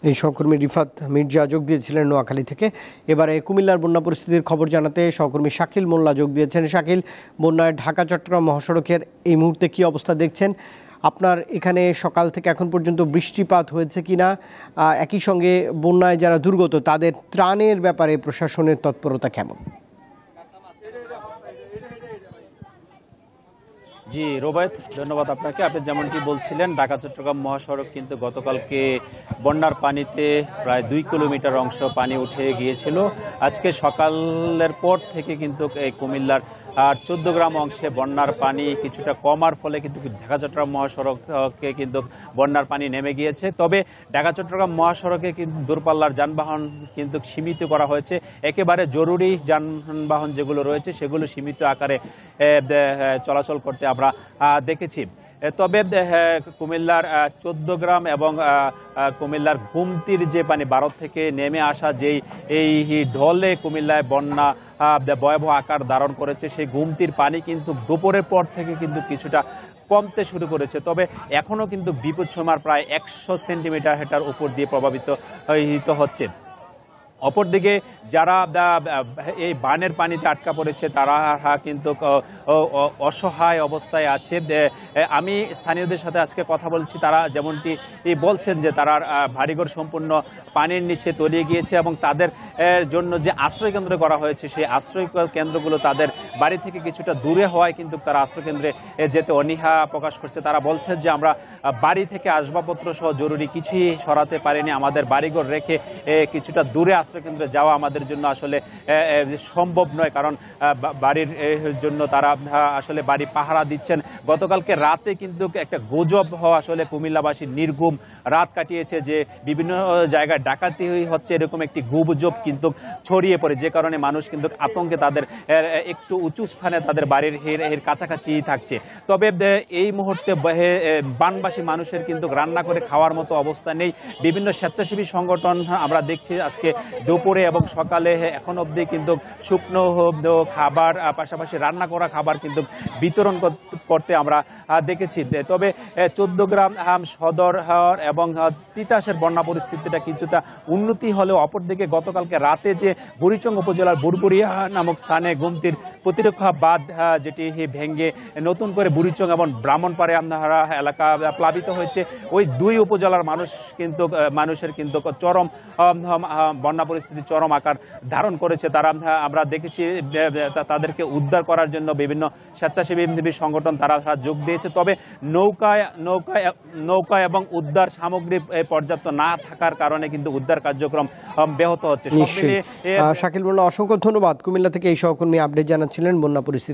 এই সহকর্মী রিফাত মির্জা যোগ দিয়েছিলেন নোয়াখালী থেকে। এবারে কুমিল্লার বন্যা পরিস্থিতির খবর জানাতে সহকর্মী শাকিল মোল্লা যোগ দিয়েছেন। শাকিল, বন্যায় ঢাকা চট্টগ্রাম মহাসড়কের এই মুহূর্তে কি অবস্থা দেখছেন? আপনার এখানে সকাল থেকে এখন পর্যন্ত বৃষ্টিপাত হয়েছে কিনা, একই সঙ্গে বন্যায় যারা দুর্গত তাদের ত্রাণের ব্যাপারে প্রশাসনের তৎপরতা কেমন? জি রোবায়েত, ধন্যবাদ আপনাকে। আপনি যেমনটি বলছিলেন, ঢাকা চট্টগ্রাম মহাসড়ক কিন্তু গতকালকে বন্যার পানিতে প্রায় 2 কিলোমিটার অংশ পানি উঠে গিয়েছিল। আজকে সকালের পর থেকে কিন্তু এই কুমিল্লার 14 গ্রাম অংশে বন্যার পানি কিছুটা কমার ফলে কিন্তু ঢাকা চট্টগ্রাম মহাসড়কে কিন্তু বন্যার পানি নেমে গিয়েছে। তবে ঢাকা চট্টগ্রাম মহাসড়কে কিন্তু দূরপাল্লার যানবাহন কিন্তু সীমিত করা হয়েছে। একেবারে জরুরি যানবাহন যেগুলো রয়েছে সেগুলো সীমিত আকারে চলাচল করতে আমরা দেখেছি। তবে কুমিল্লার 14 গ্রাম এবং কুমিল্লার গুমতির যে পানি ভারত থেকে নেমে আসা যেই এই ঢলে কুমিল্লায় বন্যা ভয়াবহ আকার ধারণ করেছে, সেই গুমতির পানি কিন্তু দুপুরের পর থেকে কিন্তু কিছুটা কমতে শুরু করেছে। তবে এখনও কিন্তু বিপদসীমার প্রায় 100 সেন্টিমিটার উপর দিয়ে প্রভাবিত হচ্ছে। অপরদিকে যারা এই বানের পানিতে আটকা পড়েছে তারা কিন্তু অসহায় অবস্থায় আছে। আমি স্থানীয়দের সাথে আজকে কথা বলছি, তারা যেমনটি বলছেন যে তারা বাড়িঘর সম্পূর্ণ পানির নিচে তলিয়ে গিয়েছে এবং তাদের জন্য যে আশ্রয় কেন্দ্র করা হয়েছে সেই আশ্রয় কেন্দ্রগুলো তাদের বাড়ি থেকে কিছুটা দূরে হওয়ায় কিন্তু তারা আশ্রয় কেন্দ্রে যেতে অনীহা প্রকাশ করছে। তারা বলছেন যে আমরা বাড়ি থেকে আসবাবপত্র সহ জরুরি কিছুই সরাতে পারিনি, আমাদের বাড়িঘর রেখে কিছুটা দূরে কেন্দ্রে যাওয়া আমাদের জন্য আসলে সম্ভব নয়, কারণ বাড়ির জন্য তারা আসলে বাড়ি পাহারা দিচ্ছেন। গতকালকে রাতে কিন্তু একটা গুজব আসলে কুমিল্লাবাসী নির্ঘুম রাত কাটিয়েছে যে বিভিন্ন জায়গায় ডাকাতি হচ্ছে, এরকম একটি গুজব কিন্তু ছড়িয়ে পড়ে, যে কারণে মানুষ কিন্তু আতঙ্কে তাদের একটু উঁচু স্থানে তাদের বাড়ির এর কাছাকাছি থাকছে। তবে এই মুহূর্তে বানবাসী মানুষের কিন্তু রান্না করে খাওয়ার মতো অবস্থা নেই। বিভিন্ন স্বেচ্ছাসেবী সংগঠন আমরা দেখছি আজকে দুপুরে এবং সকালে এখন অবধি কিন্তু শুকনো খাবার পাশাপাশি রান্না করা খাবার কিন্তু বিতরণ করতে আমরা দেখেছি। তবে 14 গ্রাম সদর এবং তিতাসের বন্যা পরিস্থিতিটা কিছুটা উন্নতি হলেও অপরদিকে গতকালকে রাতে যে বুড়িচং উপজেলার বুড়বুড়িয়া নামক স্থানে গুমতির প্রতিরক্ষা বাঁধ যেটি ভেঙে নতুন করে বুড়িচং এবং ব্রাহ্মণপাড়া এলাকা প্লাবিত হয়েছে, ওই 2 উপজেলার মানুষের কিন্তু চরম বন্যা পরিস্থিতি চরম আকার ধারণ করেছে। তারা আমরা দেখেছি তাদেরকে উদ্ধার করার জন্য বিভিন্ন স্বেচ্ছাসেবী সংগঠন তারা যোগ দিয়েছে। তবে নৌকা এবং উদ্ধার সামগ্রী পর্যাপ্ত না থাকার কারণে কিন্তু উদ্ধার কার্যক্রম ব্যাহত হচ্ছে। শাকিল মোল্লা, অসংখ্য ধন্যবাদ। কুমিল্লা থেকে এই সহকর্মী আপডেট জানাচ্ছিলেন বন্যা পরিস্থিতি।